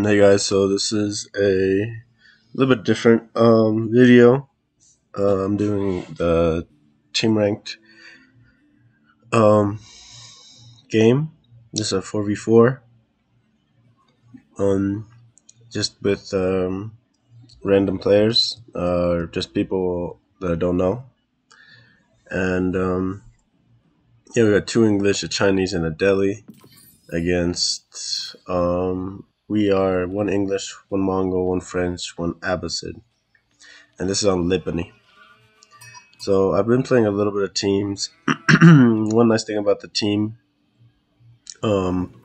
Hey guys, so this is a little bit different video. I'm doing the team ranked um, game. This is a 4v4, um, just with random players, just people that I don't know. And yeah, we got two English, a Chinese, and a Delhi against. We are one English, one Mongol, one French, one Abbasid, and this is on Lipany. So I've been playing a little bit of teams. One nice thing about the team um,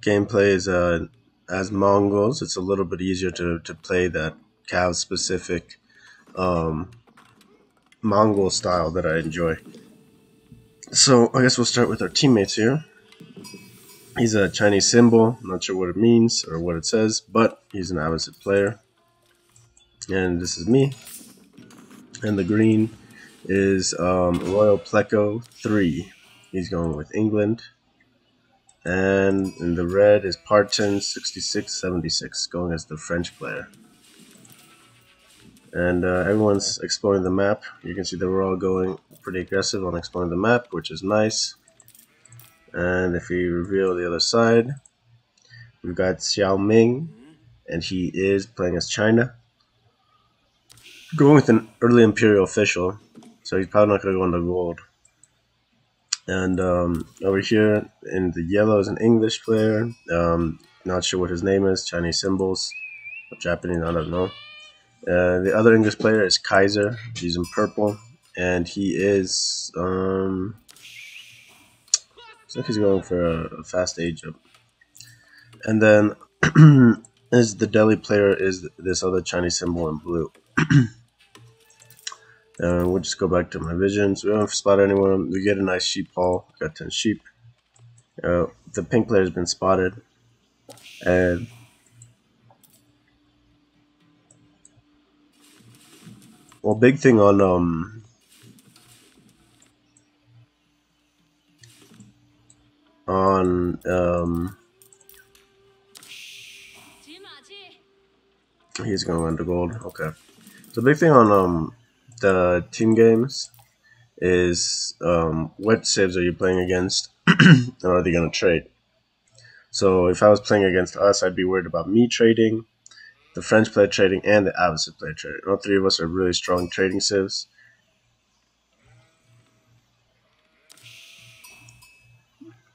gameplay is as Mongols, it's a little bit easier to play that Cav specific Mongol style that I enjoy. So I guess we'll start with our teammates here. He's a Chinese symbol. I'm not sure what it means or what it says, but he's an Abbasid player. And this is me. And the green is Royal Pleco 3. He's going with England. And in the red is Parton 6676, going as the French player. And everyone's exploring the map. You can see that we're all going pretty aggressive on exploring the map, which is nice. And if we reveal the other side, we've got Xiao Ming, and he is playing as China. Going with an early Imperial official, so he's probably not going to go into gold. And over here in the yellow is an English player. Not sure what his name is. Chinese symbols, Japanese, I don't know. The other English player is Kaiser. He's in purple, and he is. Looks like he's going for a fast age up. And then, as the Delhi player is this other Chinese symbol in blue. We'll just go back to my visions. We don't spot anyone. We get a nice sheep haul. Got 10 sheep. The pink player has been spotted. And well, big thing on he's going under gold. Okay. So big thing on the team games is what civs are you playing against, and are they going to trade? So if I was playing against us, I'd be worried about me trading, the French player trading, and the Abbasid player trading. All three of us are really strong trading civs.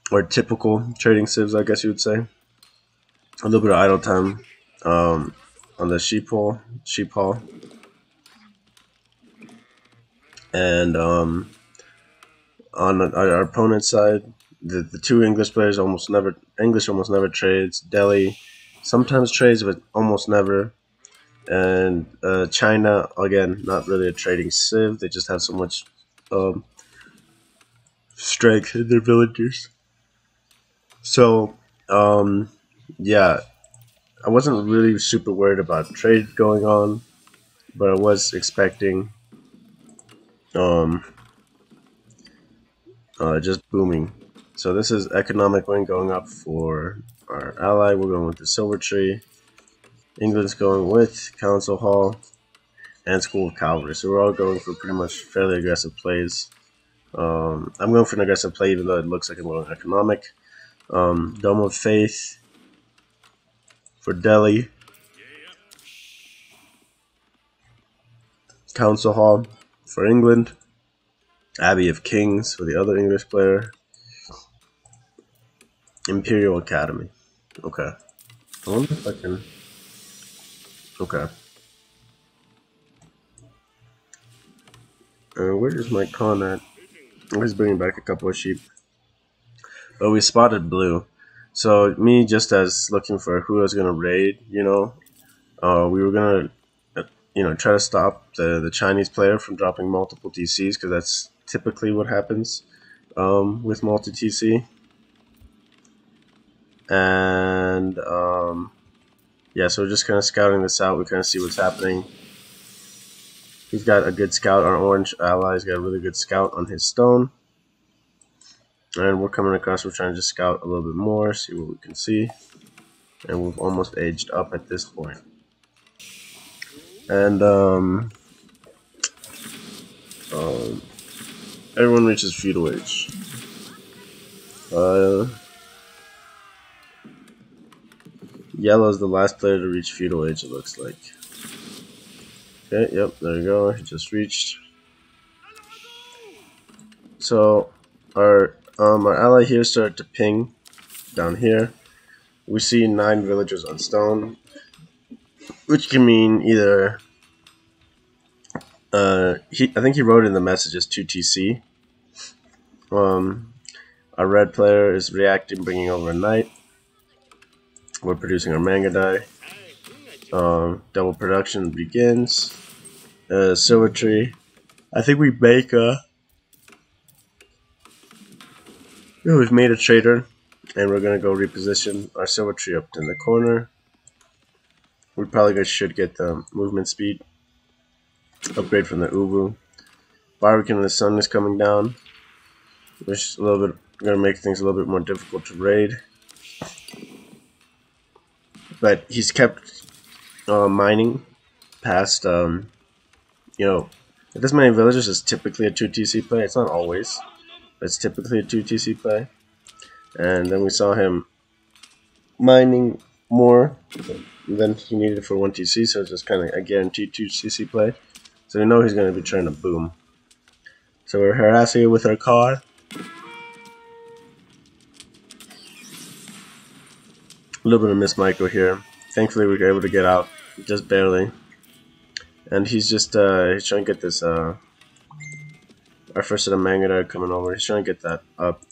Or typical trading civs, I guess you would say. A little bit of idle time on the sheep haul. And on our opponent's side, the two English players almost never trades. Delhi sometimes trades, but almost never. And China, again, not really a trading civ. They just have so much strength in their villagers. So yeah, I wasn't really super worried about trade going on, but I was expecting just booming. So this is economic win going up for our ally. We're going with the Silver Tree. England's going with Council Hall and School of Cavalry. So we're all going for pretty much fairly aggressive plays. I'm going for an aggressive play even though it looks like I'm going economic. Dome of Faith for Delhi. Council Hall for England. Abbey of Kings for the other English player. Imperial Academy. Okay. I wonder if I can. Okay. Where is my con at? I'm just bringing back a couple of sheep. But we spotted blue. So me just as looking for who I was gonna raid, we were gonna, try to stop the Chinese player from dropping multiple TCs because that's typically what happens with multi-TC. And yeah, so we're just kind of scouting this out. We kind of see what's happening. He's got a good scout. Our orange ally's got a really good scout on his stone. And we're coming across, we're trying to just scout a little bit more, see what we can see. and we've almost aged up at this point. And everyone reaches feudal age. Yellow is the last player to reach feudal age, it looks like. Okay, yep, there you go. He just reached. So our ally here started to ping down here. We see 9 villagers on stone, which can mean either I think he wrote in the messages 2TC. Our red player is reacting, bringing over a knight. We're producing our Mangudai. Double production begins. Silver tree. I think we make we've made a trader, and we're gonna go reposition our silver tree up in the corner. We probably should get the movement speed upgrade from the Ubu. Barbican in the sun is coming down, which is a little bit gonna make things a little bit more difficult to raid. But he's kept mining past, if this many villagers is typically a 2TC play. It's not always, but it's typically a 2TC play. And then we saw him mining more than he needed for 1TC, so it's just kind of a guaranteed 2TC play. So we know he's going to be trying to boom. So we're harassing it with our car. A little bit of miss micro here. Thankfully we were able to get out, just barely. And he's just he's trying to get this our first set of Mangudai coming over. He's trying to get that up.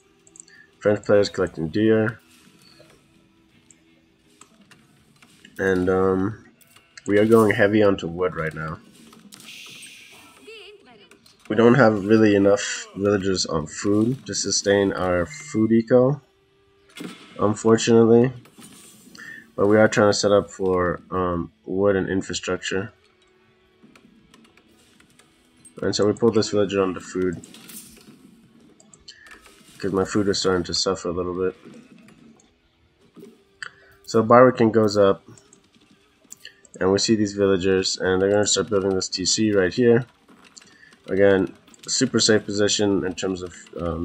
French players collecting deer. And we are going heavy onto wood right now. We don't have really enough villagers on food to sustain our food eco, unfortunately. But we are trying to set up for wood and infrastructure. And so we pulled this villager onto food, because my food is starting to suffer a little bit. So Barbican goes up, and we see these villagers, and they're going to start building this TC right here. Again, super safe position in terms of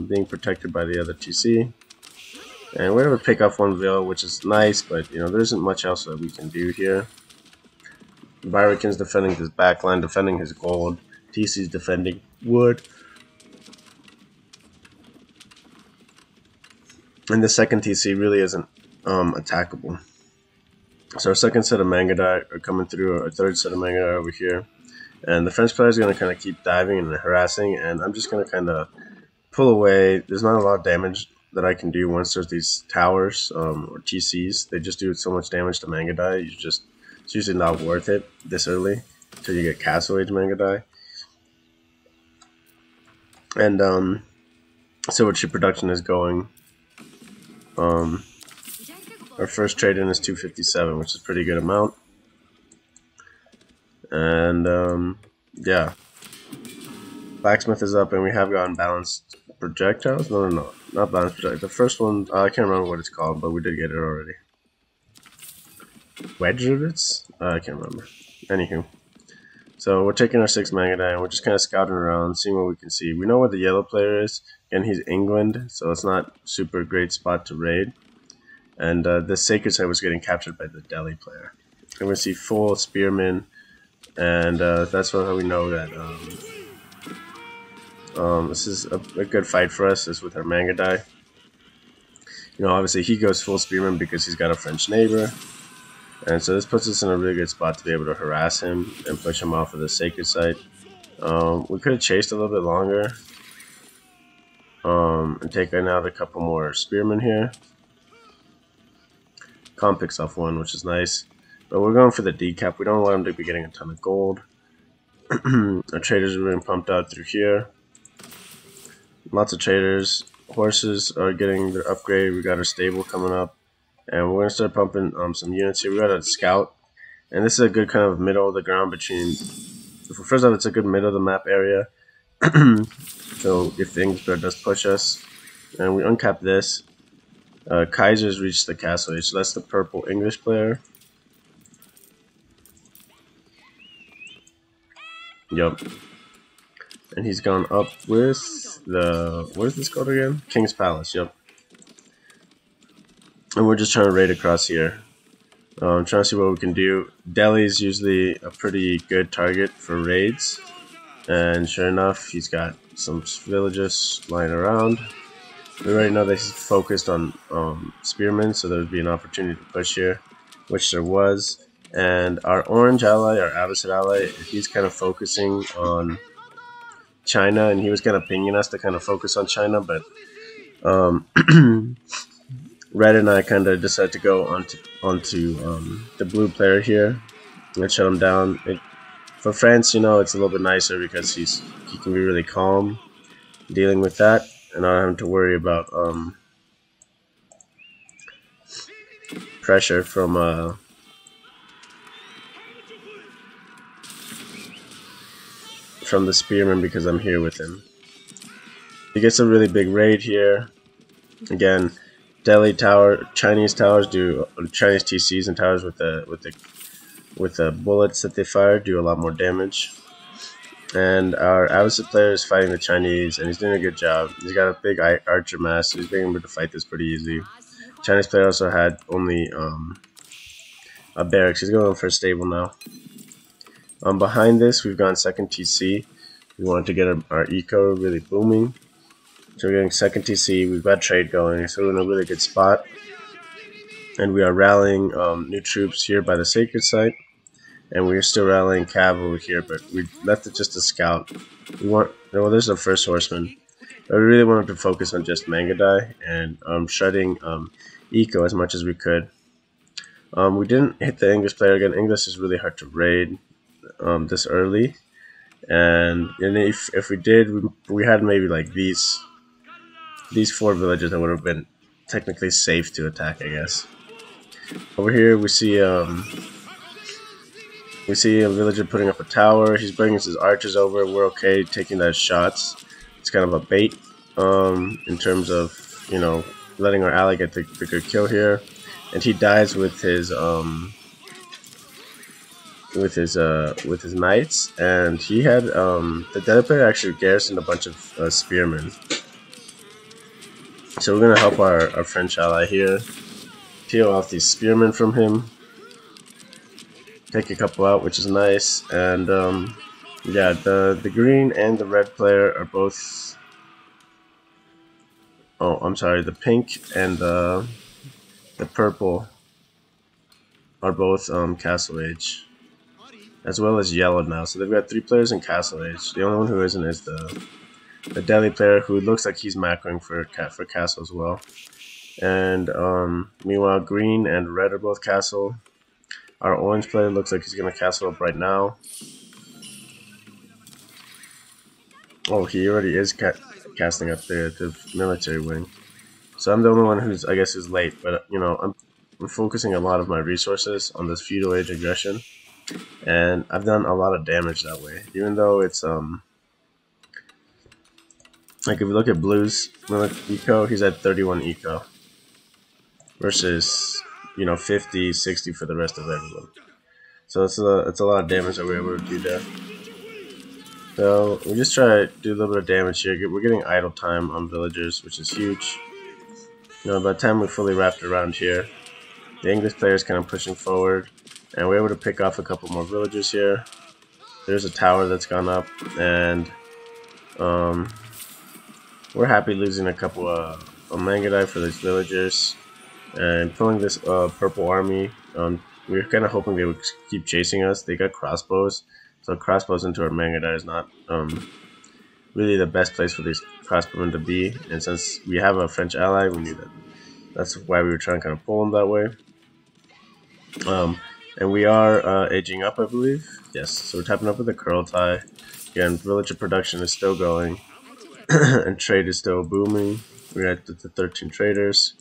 being protected by the other TC. And we're able to pick off one vill, which is nice, but there isn't much else that we can do here. Barbican's defending his backline, defending his gold. TC's defending wood. And the second TC really isn't attackable. So our second set of Mangudai are coming through, our third set of Mangudai over here. And the French player is going to kind of keep diving and harassing, and I'm just going to kind of pull away. There's not a lot of damage that I can do once there's these towers or TCs. They just do so much damage to Mangudai. It's usually not worth it this early until you get Castle Age Mangudai. And silver tree production is going. Our first trade in is 257, which is a pretty good amount. And yeah, blacksmith is up, and we have gotten balanced projectiles. No, not balanced projectiles. The first one, I can't remember what it's called, but we did get it already. Wedge rivets? I can't remember. Anywho. So we're taking our 6 Mangudai, and we're just kind of scouting around, seeing what we can see. We know where the yellow player is. Again, he's England, so it's not super great spot to raid. And the sacred site was getting captured by the Delhi player. And we see full spearmen, and that's how we know that this is a good fight for us. Is with our Mangudai. Obviously he goes full spearman because he's got a French neighbor. And so this puts us in a really good spot to be able to harass him and push him off of the sacred site. We could have chased a little bit longer and taken out a couple more spearmen here. Khan picks off one, which is nice. But we're going for the decap. We don't want him to be getting a ton of gold. Our traders are being pumped out through here. Lots of traders. Horses are getting their upgrade. We got our stable coming up. And we're going to start pumping some units here. We got a scout. And this is a good kind of middle of the ground between... First off, it's a good middle of the map area. So if Ingsberg does push us. And we uncap this. Kaiser's reached the castle age. So that's the purple English player. Yup. And he's gone up with the, what is this called again? King's Palace, yep. And we're just trying to raid across here. Trying to see what we can do. Delhi's usually a pretty good target for raids. And sure enough, he's got some villages lying around. We already know that he's focused on spearmen, so there would be an opportunity to push here, which there was. And our orange ally, our Abbasid ally, he's kind of focusing on China, and he was kind of pinging us to kind of focus on China, but Red and I kind of decided to go onto the blue player here and shut him down. For France, you know, it's a little bit nicer because he can be really calm dealing with that, and not having to worry about pressure from the spearman because I'm here with him. He gets a really big raid here. Again, Delhi tower, Chinese towers do Chinese TCs and towers with the bullets that they fire do a lot more damage. And our Abbasid player is fighting the Chinese, and he's doing a good job. He's got a big archer mass, so he's being able to fight this pretty easy. Chinese player also had only a barracks. He's going for a stable now. Behind this, we've gone second TC. We want to get our eco really booming. So we're getting second TC. We've got trade going, so we're in a really good spot. And we are rallying new troops here by the sacred site. And we're still rallying cav over here, but we left it just a scout. Well, there's our first horseman. But we really wanted to focus on just Mangudai and shredding eco as much as we could. We didn't hit the English player again. English is really hard to raid this early, and if we did, we had maybe like these 4 villages that would have been technically safe to attack, I guess. Over here we see a villager putting up a tower. He's bringing his archers over. We're okay taking those shots. It's kind of a bait in terms of, you know, letting our ally get the good kill here, and he dies with his knights, and he had the Delhi player actually garrisoned a bunch of spearmen. So we're gonna help our French ally here, peel off these spearmen from him, take a couple out, which is nice. And yeah, the green and the red player are both. Oh, I'm sorry. The pink and the purple are both Castle Age, as well as yellow now. So they've got 3 players in Castle Age. The only one who isn't is the Delhi player, who looks like he's macroing for Castle as well. And meanwhile, green and red are both Castle. Our orange player looks like he's going to castle up right now. Oh, he already is casting up the military wing. So I'm the only one who's, I guess, is late. But, you know, I'm focusing a lot of my resources on this feudal age aggression. And I've done a lot of damage that way. Even though it's, like if you look at Blue's eco, he's at 31 eco. Versus, you know, 50, 60 for the rest of everyone. So it's a lot of damage that we're able to do there. So we just try to do a little bit of damage here. We're getting idle time on villagers, which is huge. You know, by the time we fully wrapped around here, the English player is kind of pushing forward, and we're able to pick off a couple more villagers here. There's a tower that's gone up, and we're happy losing a couple of Mangudai for these villagers. And pulling this purple army, we were kind of hoping they would keep chasing us. They got crossbows, so crossbows into our Mangudai is not really the best place for these crossbowmen to be. And since we have a French ally, we knew that. That's why we were trying to kind of pull them that way. And we are aging up, I believe. Yes, so we're tapping up with a curl tie. Again, villager production is still going, and trade is still booming. We're at the 13 traders.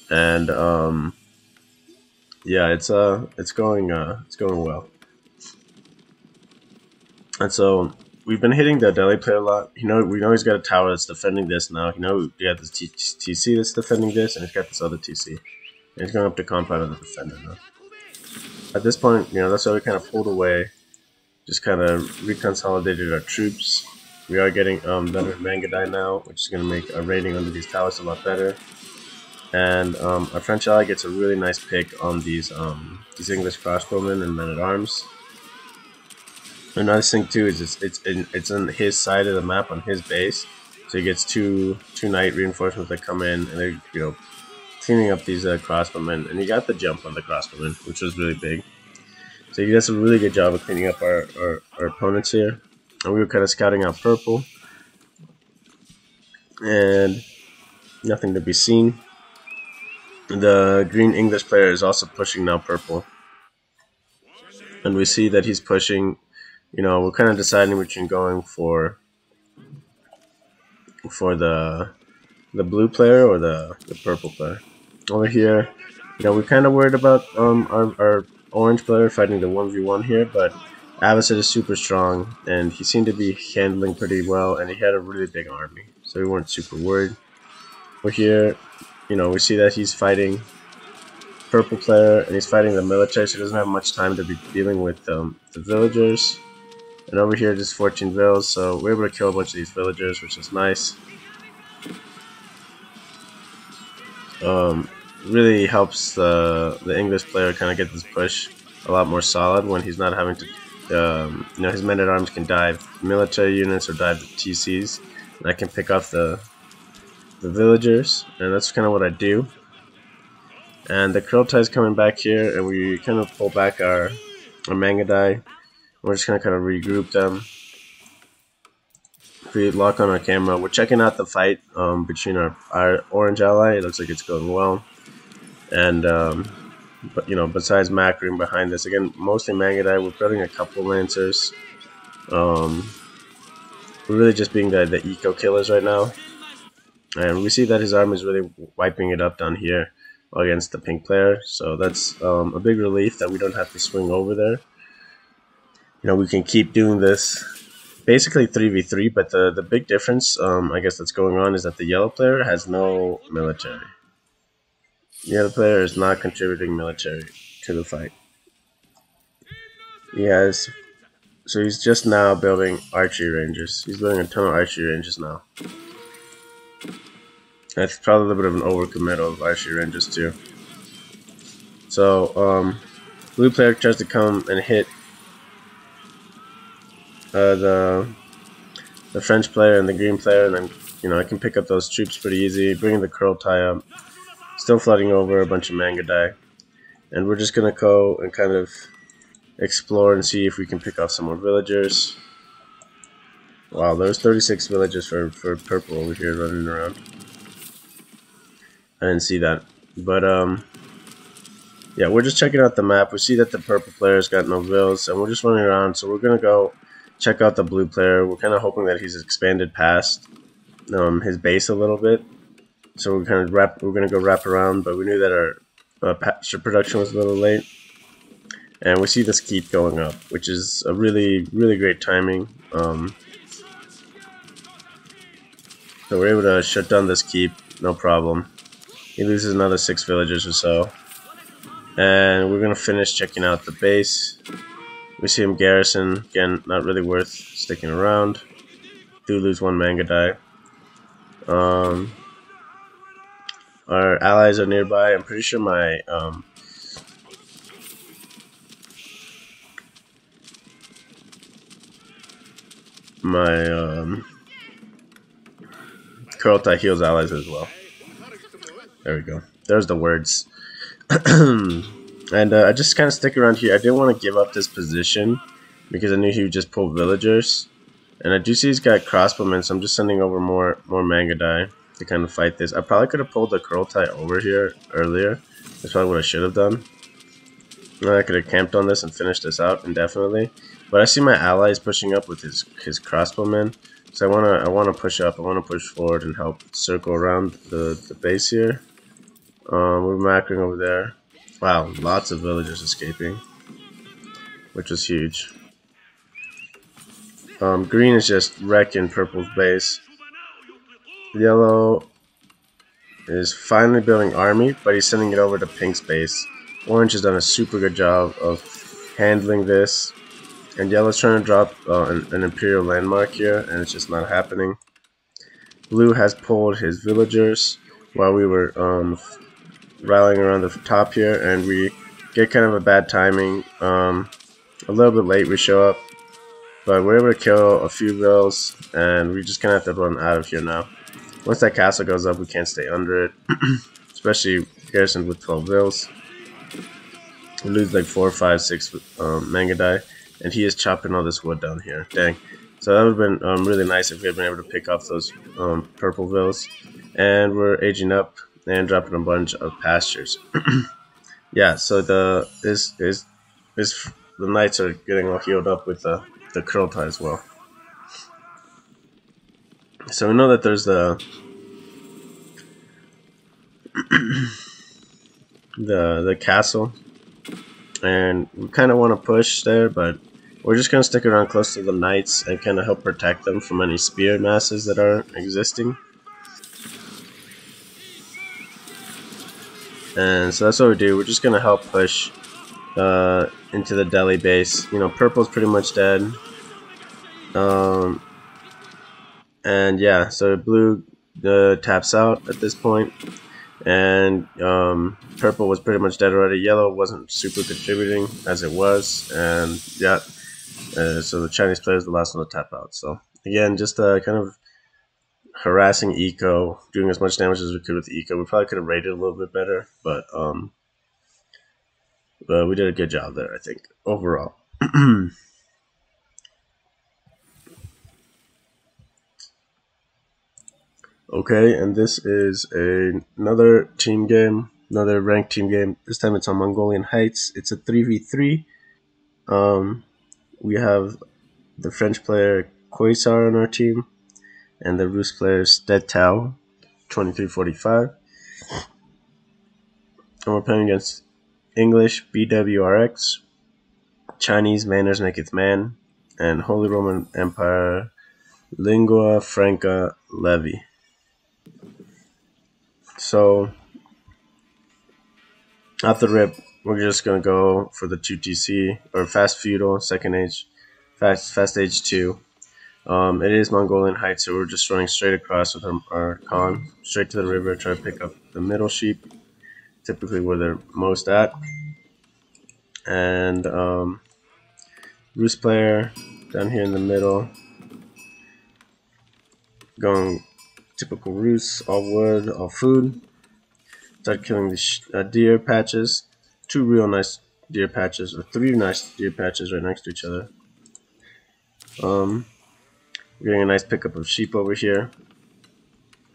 And yeah, it's going well. And so we've been hitting the Delhi player a lot. We know he's got a tower that's defending this now. We got this TC that's defending this, and he's got this other TC. And he's going up to compound on the defender now. At this point, that's why we kind of pulled away, just kind of reconsolidated our troops. We are getting better Mangudai now, which is going to make our raiding under these towers a lot better. And our French ally gets a really nice pick on these English crossbowmen and men-at-arms. Another thing too is it's on his side of the map, on his base, so he gets two knight reinforcements that come in, and they're cleaning up these crossbowmen, and he got the jump on the crossbowmen, which was really big. So he does a really good job of cleaning up our opponents here. And we were kind of scouting out purple, and nothing to be seen. The green English player is also pushing now purple, and we see that he's pushing. We're kind of deciding between going for the blue player or the purple player. Over here, we're kind of worried about our orange player fighting the 1v1 here, but Avicet is super strong, and he seemed to be handling pretty well, and he had a really big army, so we weren't super worried. Over here, we see that he's fighting purple player, and he's fighting the military, so he doesn't have much time to be dealing with the villagers. And over here, just 14 vills, so we're able to kill a bunch of these villagers, which is nice. Really helps the English player kind of get this push a lot more solid when he's not having to, his men-at-arms can dive military units or dive the TCs, and I can pick off the villagers, and that's kind of what I do. And the Kurultai is coming back here, and we kind of pull back our Mangudai. We're just going to kind of regroup them. If we lock on our camera, we're checking out the fight between our orange ally. It looks like it's going well. And, but besides Macroom behind this, again, mostly Mangudai, we're building a couple Lancers. We're really just being the eco killers right now. And we see that his army is really wiping it up down here against the pink player. So that's a big relief that we don't have to swing over there. We can keep doing this basically 3v3, but the big difference, I guess, that's going on is that the yellow player has no military. The yellow player is not contributing military to the fight. So he's just now building archery ranges. He's building a ton of archery ranges now. That's probably a little bit of an overcommit of archery ranges too. So, blue player tries to come and hit the French player and the green player, and then I can pick up those troops pretty easy, bringing the Kurultai up, still flooding over a bunch of Mangudai, and we're just gonna go and kind of explore and see if we can pick off some more villagers. Wow, there's 36 villagers for purple over here running around. I didn't see that, but yeah, we're just checking out the map. We see that the purple player's got no vills, and we're just running around, so we're gonna go check out the blue player. We're kind of hoping that he's expanded past his base a little bit, so we're gonna go wrap around. But we knew that our production was a little late, and we see this keep going up, which is a really great timing. So we're able to shut down this keep, no problem. He loses another 6 villagers or so, and we're gonna finish checking out the base. We see him garrison, again, not really worth sticking around. Do lose 1 Mangudai. Our allies are nearby. I'm pretty sure my Kurultai heals allies as well. There we go. There's the words. And I just kind of stick around here. I didn't want to give up this position because I knew he would just pull villagers. And I do see he's got crossbowmen, so I'm just sending over more Mangudai to kind of fight this. I probably could have pulled the Kurultai over here earlier. That's probably what I should have done. I could have camped on this and finished this out indefinitely. But I see my allies pushing up with his crossbowmen. So I wanna push up. I wanna push forward and help circle around the base here. We're macroing over there. Wow, lots of villagers escaping, which is huge. Green is just wrecking purple's base. Yellow is finally building army, but he's sending it over to pink's base. Orange has done a super good job of handling this. And yellow's trying to drop an imperial landmark here, and it's just not happening. Blue has pulled his villagers while we were rallying around the top here, and we get kind of a bad timing. A little bit late we show up, but we're able to kill a few vills, and we just kind of have to run out of here now. Once that castle goes up, we can't stay under it, especially garrisoned with 12 vills. We lose like 4, 5, 6 Mangudai, and he is chopping all this wood down here. Dang. So that would have been really nice if we had been able to pick off those purple vills. And we're aging up and dropping a bunch of pastures. Yeah, so the knights are getting all healed up with the curl tie as well. So we know that there's the castle, and we kind of want to push there, but we're just going to stick around close to the knights and kind of help protect them from any spear masses that are existing. And so that's what we do. We're just going to help push into the Delhi base. You know, purple's pretty much dead. And yeah, so blue taps out at this point. And purple was pretty much dead already. Yellow wasn't super contributing as it was. And yeah, so the Chinese player is the last one to tap out. So again, just kind of harassing eco, doing as much damage as we could with eco. We probably could have rated a little bit better, but we did a good job there, I think, overall. Okay, and this is another team game, another ranked team game. This time it's on Mongolian Heights. It's a 3v3. We have the French player Quasar on our team, and the Rus player Stettau, 2345. And we're playing against English BWRX, Chinese Manners Maketh Man, and Holy Roman Empire Lingua Franca Levy. So, off the rip, we're just going to go for the 2TC, or Fast Feudal, Second Age, Fast Age 2. It is Mongolian Heights, so we're just running straight across with our Khan, straight to the river, try to pick up the middle sheep, typically where they're most at. And Rus player down here in the middle, going typical Rus, all wood, all food. Start killing the deer patches. 2 real nice deer patches, or 3 nice deer patches right next to each other. We're getting a nice pickup of sheep over here.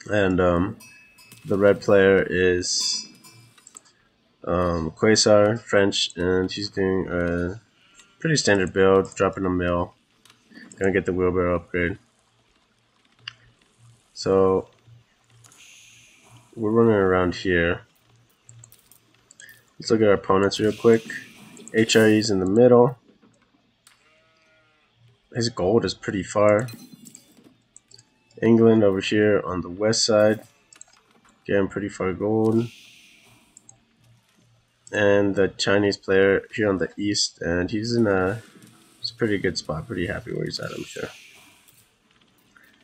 And the red player is Quasar, French, and he's doing a pretty standard build, dropping a mill. Gonna get the wheelbarrow upgrade. So we're running around here. Let's look at our opponents real quick. HRE's in the middle. His gold is pretty far. England over here on the west side, getting pretty far gold. And the Chinese player here on the east, and he's in a pretty good spot, pretty happy where he's at, I'm sure.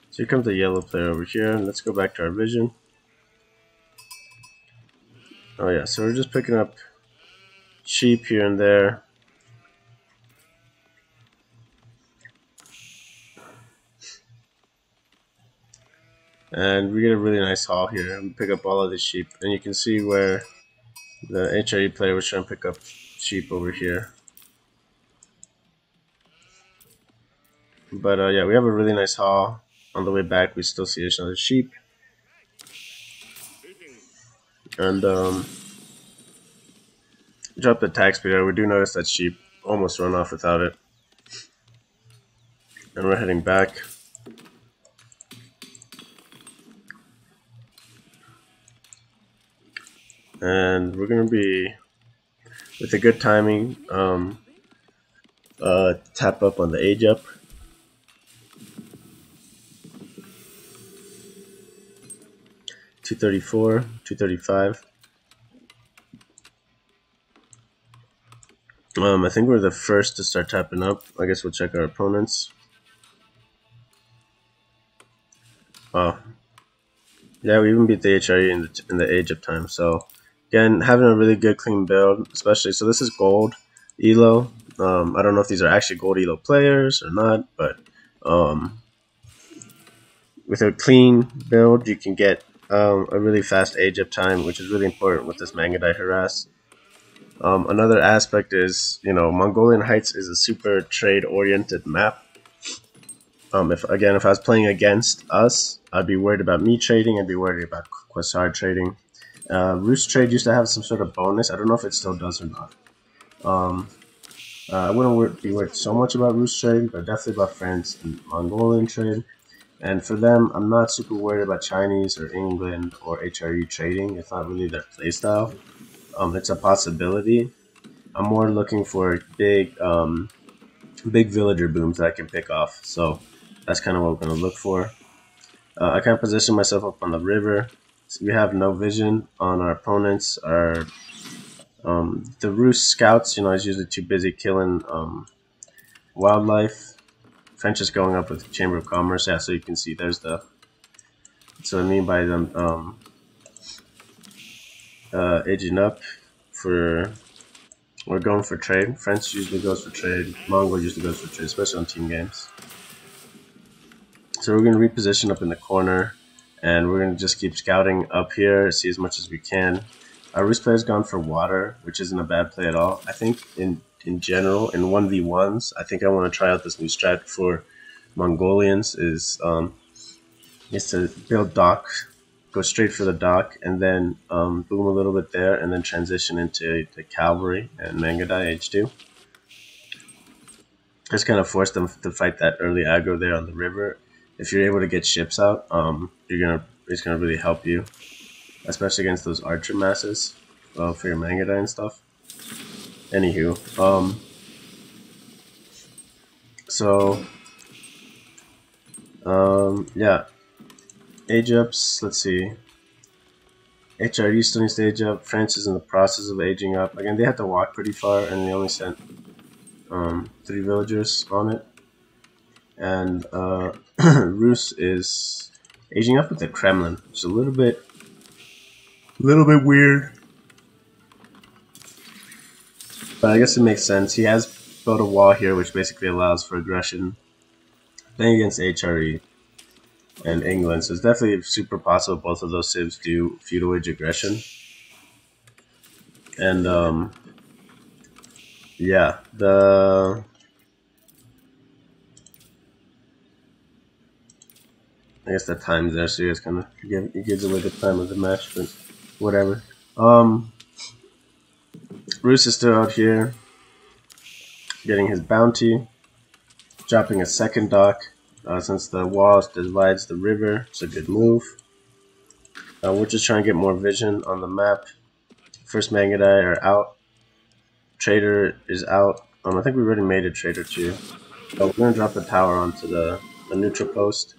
So here comes the yellow player over here, and let's go back to our vision. Oh yeah, so we're just picking up sheep here and there. And we get a really nice haul here and pick up all of the sheep. And you can see where the HRE player was trying to pick up sheep over here. But yeah, we have a really nice haul. On the way back, we still see another sheep. And drop the attack speed. We do notice that sheep almost run off without it. And we're heading back. And we're going to be, with a good timing, tap up on the age up. 234, 235. I think we're the first to start tapping up. I guess we'll check our opponents. Oh, yeah, we even beat the HRE in the Age of Time. So again, having a really good clean build, especially. So this is gold elo. I don't know if these are actually gold elo players or not, but with a clean build, you can get a really fast Age of Time, which is really important with this Mangudai harass. Another aspect is, Mongolian Heights is a super trade-oriented map. If I was playing against us, I'd be worried about me trading. I'd be worried about Quasar trading. Roost trade used to have some sort of bonus. I don't know if it still does or not. I wouldn't be worried so much about Roost trade, but definitely about France and Mongolian trade. And for them, I'm not super worried about Chinese or England or HRE trading. It's not really their playstyle. It's a possibility. I'm more looking for big villager booms that I can pick off. So that's kind of what we're going to look for. I kind of position myself up on the river. So we have no vision on our opponents. The Roost scouts, is usually too busy killing wildlife. French is going up with Chamber of Commerce. Yeah, so you can see there's the. So I mean by them aging up for. We're going for trade. French usually goes for trade. Mongol usually goes for trade, especially on team games. So we're going to reposition up in the corner, and we're going to just keep scouting up here, see as much as we can. Our Roost player's gone for water, which isn't a bad play at all. I think in general, in 1v1s, I think I want to try out this new strat for Mongolians is to build dock, go straight for the dock, and then boom a little bit there, and then transition into the cavalry and Mangudai H2. Just kind of force them to fight that early aggro there on the river. If you're able to get ships out, it's gonna really help you, especially against those archer masses for your Mangudai and stuff. Anywho, yeah, age ups. Let's see. HRE still needs to age up. France is in the process of aging up. Again, they had to walk pretty far, and they only sent 3 villagers on it. And Rus is aging up with the Kremlin, which is a little bit weird. But I guess it makes sense. He has built a wall here, which basically allows for aggression. Playing against HRE and England, so it's definitely super possible both of those civs do feudal age aggression. And yeah, I guess the time's there, so you guys kind of it gives away the time of the match, but whatever. Rus is still out here getting his bounty, dropping a second dock since the wall divides the river. It's a good move. We're just trying to get more vision on the map. First Mangudai are out. Trader is out. I think we already made a trader too. We're gonna drop the tower onto the neutral post.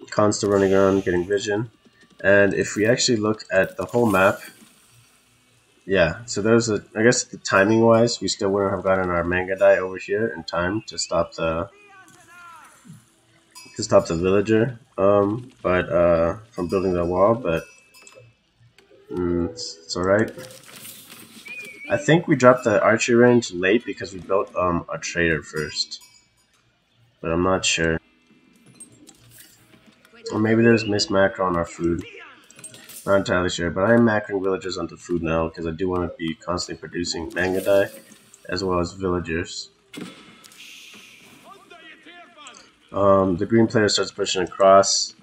Khan's still running around getting vision. And if we actually look at the whole map, yeah, so there's I guess the timing wise, we still wouldn't have gotten our Mangudai over here in time to stop the villager, from building the wall, but it's alright. I think we dropped the archery range late because we built a trader first, but I'm not sure. Or maybe there's mismacro on our food. Not entirely sure, but I am macroing villagers onto food now because I do want to be constantly producing Mangudai as well as villagers. The green player starts pushing across,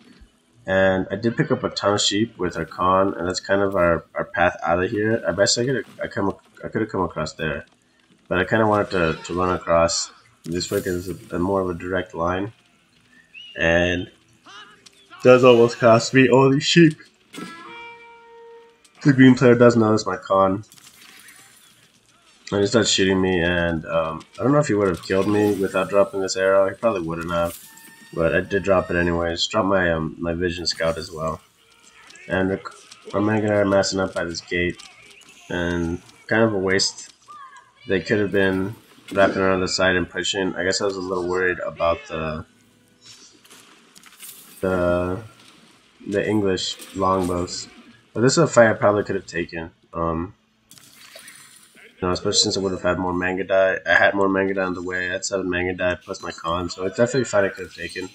and I did pick up a ton of sheep with our Khan, and that's kind of our path out of here. I bet I could have come across there, but I kind of wanted to run across this way because it's more of a direct line, and does almost cost me all these sheep. The green player does notice my Khan, and he starts shooting me, and I don't know if he would have killed me without dropping this arrow. He probably wouldn't have, but I did drop it anyways. Drop my my vision scout as well, and our Mangudai are massing up by this gate, and kind of a waste. They could have been wrapping around the side and pushing. I guess I was a little worried about the English longbows, but this is a fight I probably could have taken. You know, especially since I would have had more Mangudai. I had more Mangudai on the way. I had 7 Mangudai plus my con, so it's definitely a fight I could have taken.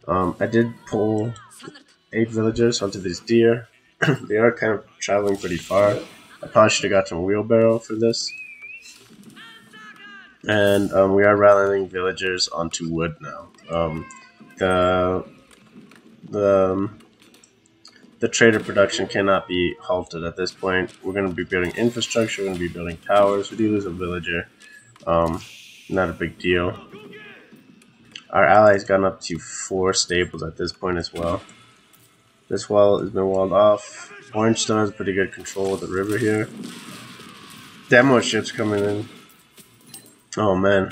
I did pull 8 villagers onto these deer. They are kind of traveling pretty far. I probably should have got some wheelbarrow for this. And we are rallying villagers onto wood now. The trader production cannot be halted at this point. We're going to be building infrastructure, we're going to be building towers. We do lose a villager. Not a big deal. Our allies gotten up to 4 stables at this point as well. This wall has been walled off. Orange still has pretty good control of the river here. Demo ships coming in. Oh man.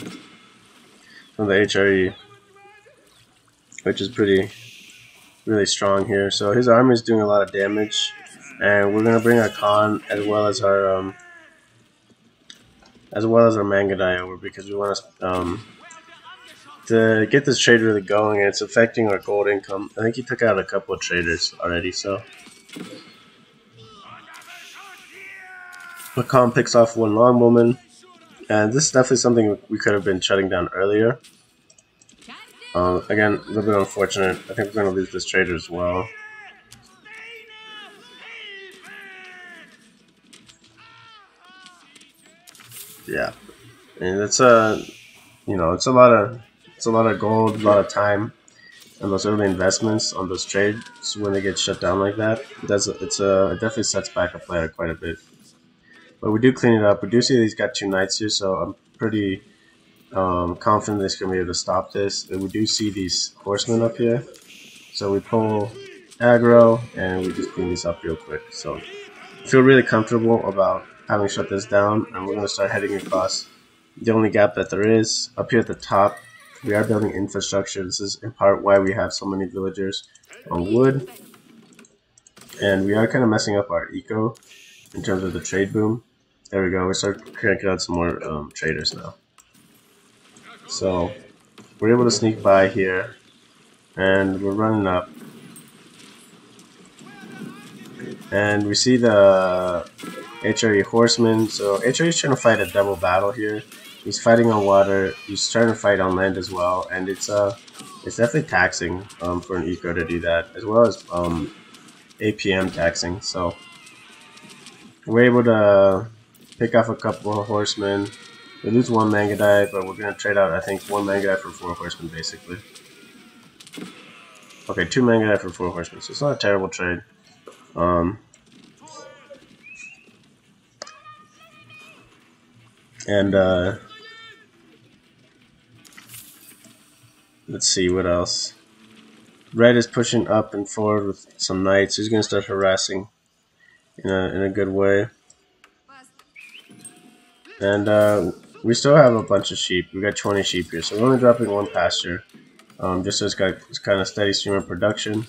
From the HRE. Which is really strong here. So his army is doing a lot of damage. And we're gonna bring our Khan as well as our Mangudai over because we want to get this trade really going, and it's affecting our gold income. I think he took out a couple of traders already, so Khan picks off 1 longbowman, and this is definitely something we could have been shutting down earlier. Again, a little bit unfortunate. I think we're going to lose this trader as well. Yeah, and it's you know, it's a lot of gold, a lot of time, and those early investments on those trades when they get shut down like that. It definitely sets back a player quite a bit. But we do clean it up. We do see that he's got 2 knights here, so I'm pretty confident that he's going to be able to stop this. And we do see these horsemen up here, so we pull aggro and we just clean this up real quick. So I feel really comfortable about having shut this down, and we're going to start heading across the only gap that there is. Up here at the top, we are building infrastructure. This is in part why we have so many villagers on wood, and we are kind of messing up our eco in terms of the trade boom. There we go, we start cranking out some more traders now. So we're able to sneak by here, and we're running up, and we see the HRE horseman. So HRE is trying to fight a double battle here. He's fighting on water, he's trying to fight on land as well, and it's definitely taxing for an eco to do that, as well as APM taxing. So we're able to pick off a couple of horsemen. We lose 1 Mangudai, but we're going to trade out, I think, 1 Mangudai for 4 horsemen, basically. Okay, 2 Mangudai for 4 horsemen, so it's not a terrible trade. Let's see what else. Red is pushing up and forward with some knights. He's going to start harassing in a good way. And we still have a bunch of sheep. We got 20 sheep here, so we're only dropping 1 pasture, just so it's got kind of steady stream of production.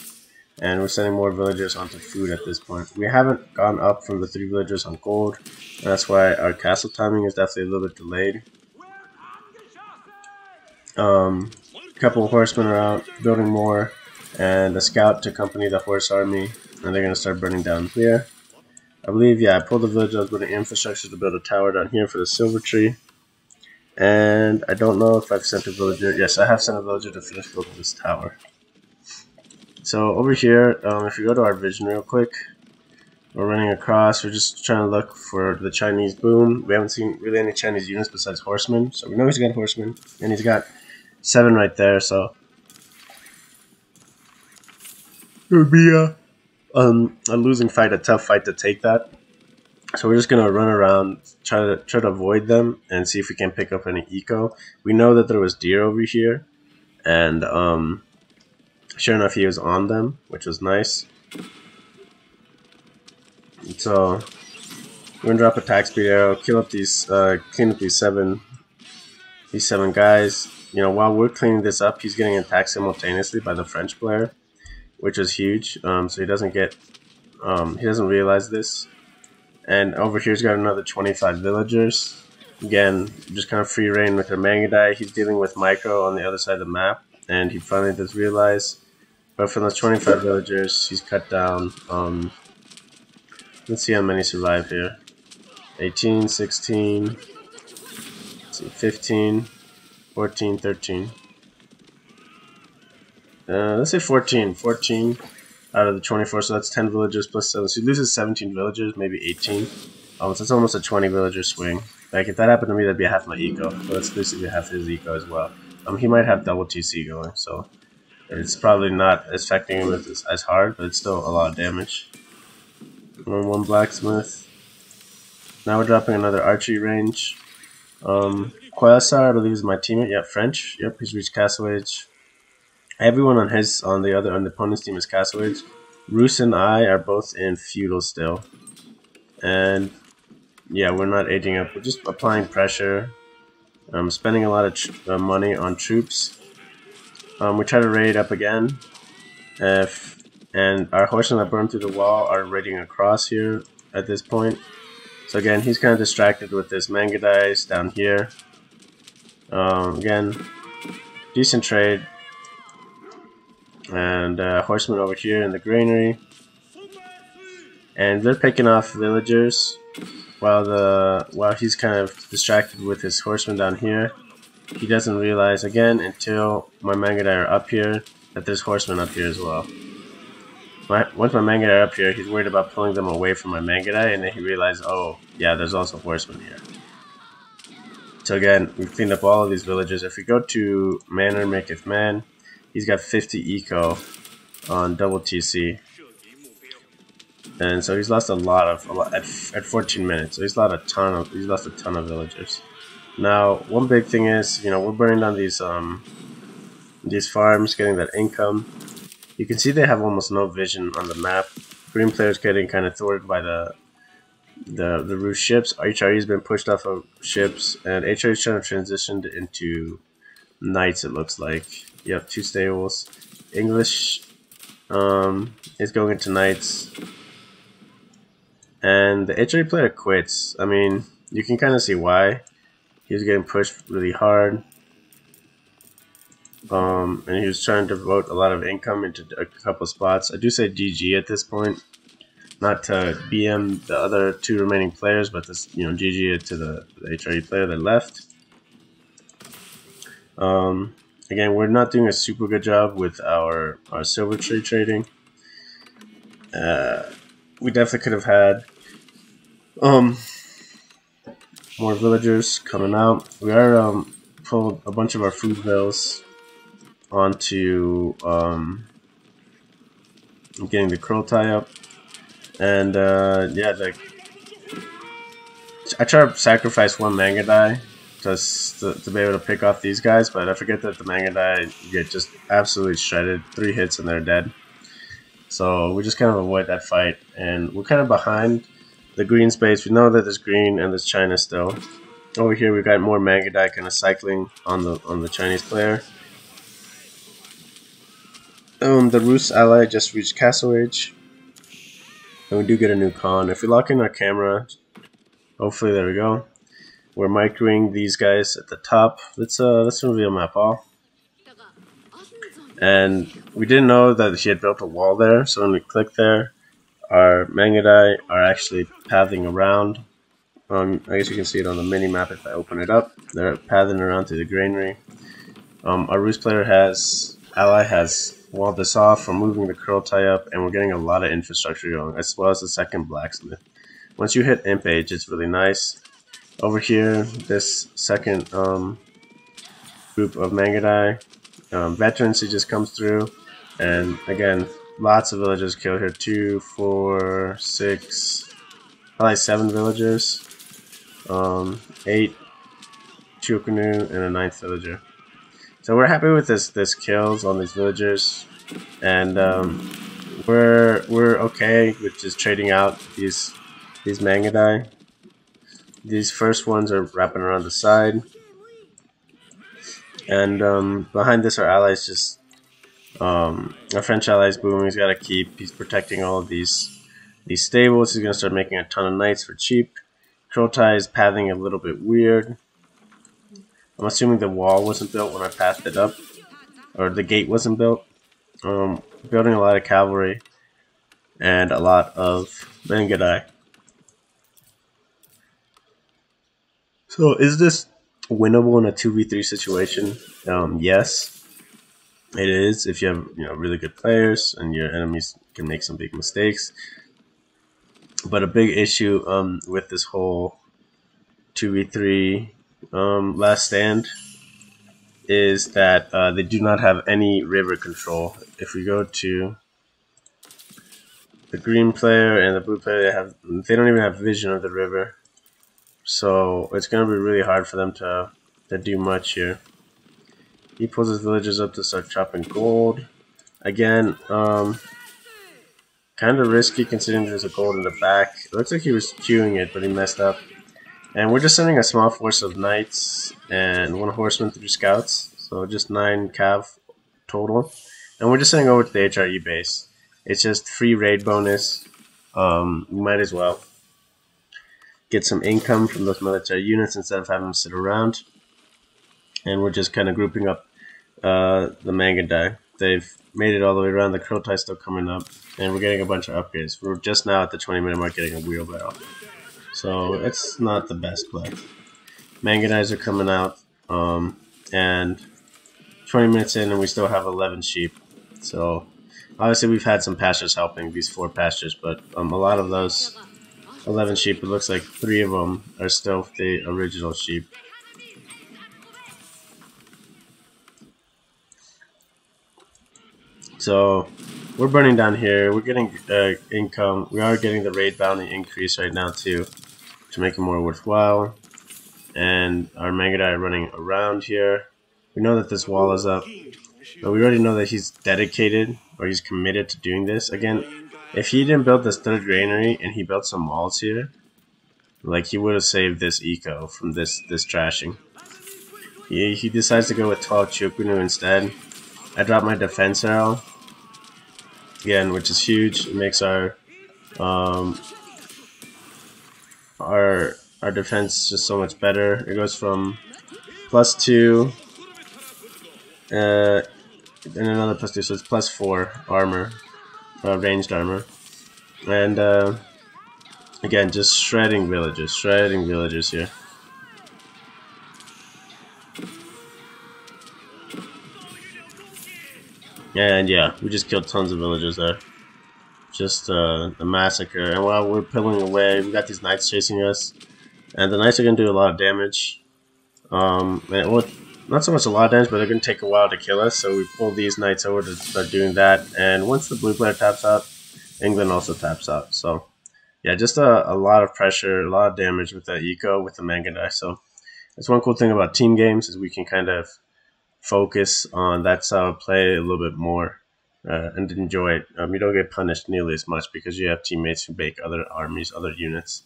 And we're sending more villagers onto food at this point. We haven't gone up from the 3 villagers on gold, and that's why our castle timing is definitely a little bit delayed. A couple of horsemen are out building more, and a scout to accompany the horse army, and they're going to start burning down here. I believe, yeah, I pulled the village. I was building infrastructure to build a tower down here for the silver tree. And I don't know if I've sent a villager. Yes, I have sent a villager to finish building this tower. So over here, if you go to our vision real quick, we're running across. We're just trying to look for the Chinese boom. We haven't seen really any Chinese units besides horsemen. So we know he's got horsemen, and he's got 7 right there. So it would be a losing fight, a tough fight to take that. So we're just gonna run around, try to avoid them, and see if we can pick up any eco. We know that there was deer over here, and sure enough, he was on them, which was nice. So we're gonna drop a attack speed arrow, kill up these, clean up these seven guys. You know, while we're cleaning this up, he's getting attacked simultaneously by the French player. which is huge. So he doesn't realize this. And over here's got another 25 villagers. Again, just kind of free reign with their Mangudai. He's dealing with Micro on the other side of the map, and he finally does realize. But from those 25 villagers, he's cut down. Let's see how many survive here. 18, 16, 15, 14, 13. Let's say 14. 14 out of the 24, so that's 10 villagers plus 7. So he loses 17 villagers, maybe 18. So that's almost a 20 villager swing. Like, if that happened to me, that'd be half my eco. But that's basically half his eco as well. He might have double TC going, so it's probably not affecting him as hard, but it's still a lot of damage. One blacksmith. Now we're dropping another archery range. Quasar, I believe, is my teammate. Yep, French. Yep, he's reached Castle Age. Everyone on the opponent's team is Castle Age. Roos and I are both in feudal still. And yeah, we're not aging up. We're just applying pressure. Spending a lot of money on troops. We try to raid up again. And our horsemen that burned through the wall are raiding across here at this point. So again, he's kind of distracted with this Mangudai down here. Again, decent trade. And horsemen over here in the granary. And they're picking off villagers while he's kind of distracted with his horsemen down here. He doesn't realize again until my Mangudai are up here that there's horsemen up here as well. Once my Mangudai are up here, he's worried about pulling them away from my Mangudai, and then he realized, oh yeah, there's also horsemen here. So again, we've cleaned up all of these villagers. If we go to Manner Maketh Man, he's got 50 eco on double TC. And so he's lost a lot at 14 minutes. So he's lost a ton of villagers. Now, one big thing is, we're burning down these farms, getting that income. You can see they have almost no vision on the map. Green players getting kind of thwarted by the Roos ships. HRE's been pushed off of ships, and HRE's trying to transition into knights. It looks like. Yep, 2 stables. English is going into knights. And the HRE player quits. I mean, you can kind of see why. He was getting pushed really hard. And he was trying to devote a lot of income into a couple spots. I do say GG at this point. Not to BM the other 2 remaining players, but this, GG to the HRE player that left. Again, we're not doing a super good job with our silver tree trading. We definitely could have had more villagers coming out. We are pulled a bunch of our food bills onto getting the curl tie up, and yeah, I try to sacrifice one Mangudai just to be able to pick off these guys, but I forget that the Mangudai get just absolutely shredded. 3 hits and they're dead. So we just kind of avoid that fight, and we're kind of behind the green space. We know that there's green and there's China still. Over here we've got more Mangudai kind of cycling on the Chinese player. The Roos ally just reached Castle Age, and we do get a new con. If we lock in our camera, hopefully there we go. We're microing these guys at the top. Let's reveal map all. And we didn't know that he had built a wall there, so when we click there, our Mangudai are actually pathing around. I guess you can see it on the mini map if I open it up. They're pathing around through the granary. Our Roos player ally has walled this off from moving the curl tie up, and we're getting a lot of infrastructure going, as well as the second blacksmith. Once you hit imp age, it's really nice. Over here, this second group of Mangudai, veterans, he just comes through, and again, lots of villagers killed here. 2, 4, 6, probably 7 villagers, 8 Chukunu, and a 9th villager. So we're happy with this kills on these villagers, and we're okay with just trading out these Mangudai. These first ones are wrapping around the side, and behind this our allies just Our French ally is booming. He's got to keep. He's protecting all of these stables. He's gonna start making a ton of knights for cheap. Crotai is pathing a little bit weird. I'm assuming the wall wasn't built when I pathed it up, or the gate wasn't built. Building a lot of cavalry and a lot of Mangudai. So is this winnable in a 2v3 situation? Yes, it is if you have really good players and your enemies can make some big mistakes. But a big issue with this whole 2v3 last stand is that they do not have any river control. If we go to the green player and the blue player, they don't even have vision of the river. So it's going to be really hard for them to do much here. He pulls his villagers up to start chopping gold. Again, kind of risky considering there's a gold in the back. It looks like he was queuing it, but he messed up. And we're just sending a small force of knights and 1 horseman through scouts. So just 9 cav total. And we're just sending over to the HRE base. It's just free raid bonus. We might as well get some income from those military units instead of having them sit around. And we're just kind of grouping up the Mangudai. They've made it all the way around. The Krotai's still coming up. And we're getting a bunch of upgrades. We're just now at the 20-minute mark getting a wheelbarrow. So it's not the best play. Mangudais are coming out. And 20 minutes in and we still have 11 sheep. So obviously we've had some pastures helping, these 4 pastures. But a lot of those 11 sheep, it looks like 3 of them are still the original sheep. So we're burning down here. We're getting income. We are getting the raid bounty increase right now too, to make it more worthwhile. And our Mangudai are running around here. We know that this wall is up, but we already know that he's dedicated or he's committed to doing this. Again, if he didn't build this 3rd granary and he built some walls here, like he would have saved this eco from this trashing. He decides to go with 12 Chukunu instead. I dropped my defense arrow again, which is huge. It makes our defense just so much better. It goes from +2 and another +2, so it's +4 armor, ranged armor. And again, just shredding villagers here. And yeah, we just killed tons of villagers there. Just a massacre. And while we're pulling away, we got these knights chasing us. And the knights are going to do a lot of damage. Well, not so much a lot of damage, but they're going to take a while to kill us. So we pull these knights over to start doing that. And once the blue player taps out, England also taps out. So yeah, just a lot of pressure, a lot of damage with the eco, with the Mangudai. So that's one cool thing about team games, is we can kind of focus on that style of play a little bit more and enjoy it. You don't get punished nearly as much because you have teammates who make other armies, other units.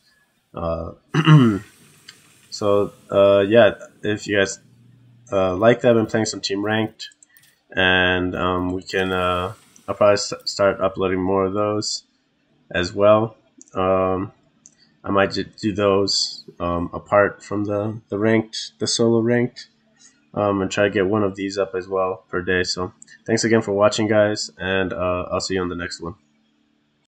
So yeah, if you guys like that, I've been playing some team ranked, and we can I'll probably start uploading more of those as well. I might do those apart from the solo ranked, and try to get one of these up as well per day. So thanks again for watching, guys, and I'll see you on the next one.